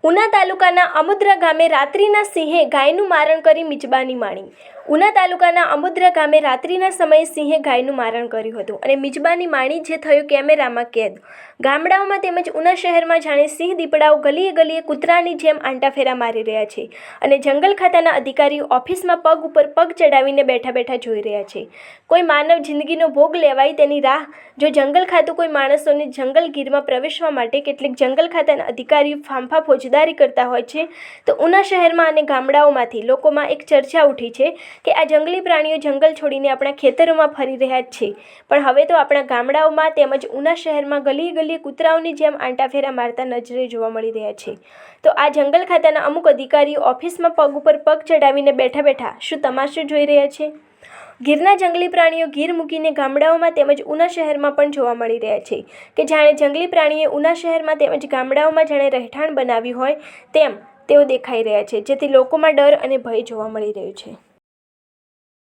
ઉના તાલુકાના અમુદ્રા ગામે રાત્રિના સિંહે ગાયનું મારણ કરી મિજબાની માણી। ઉના તાલુકાના અમુદ્રા ગામે રાત્રિના સમયે સિંહે ગાયનું મારણ કર્યું હતું અને મિજબાની માણી, જે થયું કેમેરામાં કેદ। ગામડાઓમાં તેમજ ઉના શહેરમાં જાણે સિંહ દીપડાઓ ગલીએ ગલીએ કૂતરાની જેમ આંટાફેરા મારી રહ્યા છે અને જંગલ ખાતાના અધિકારીઓ ઓફિસમાં પગ ઉપર પગ ચડાવીને બેઠા બેઠા જોઈ રહ્યા છે। કોઈ માનવ જિંદગીનો ભોગ લેવાય તેની રાહ જો જંગલ ખાતું કોઈ માણસોને જંગલગીરમાં પ્રવેશવા માટે કેટલીક જંગલ ખાતાના અધિકારીઓ ફાંફા ફોજદારી કરતા હોય છે, તો ઉના શહેરમાં અને ગામડાઓમાંથી લોકોમાં એક ચર્ચા ઉઠી છે કે આ જંગલી પ્રાણીઓ જંગલ છોડીને આપણા ખેતરોમાં ફરી રહ્યા છે, પણ હવે તો આપણા ગામડાઓમાં તેમજ ઉના શહેરમાં ગલીએ ગલીએ કૂતરાઓની જેમ આંટાફેરા મારતા નજરે જોવા મળી રહ્યા છે। તો આ જંગલ ખાતાના અમુક અધિકારીઓ ઓફિસમાં પગ ઉપર પગ ચડાવીને બેઠા બેઠા શું તમાશો જોઈ રહ્યા છે? ગીરના જંગલી પ્રાણીઓ ગીર મૂકીને ગામડાઓમાં તેમજ ઉના શહેરમાં પણ જોવા મળી રહ્યા છે કે જાણે જંગલી પ્રાણીએ ઉના શહેરમાં તેમજ ગામડાઓમાં જાણે રહેઠાણ બનાવ્યું હોય તેમ તેઓ દેખાઈ રહ્યા છે, જેથી લોકોમાં ડર અને ભય જોવા મળી રહ્યું છે।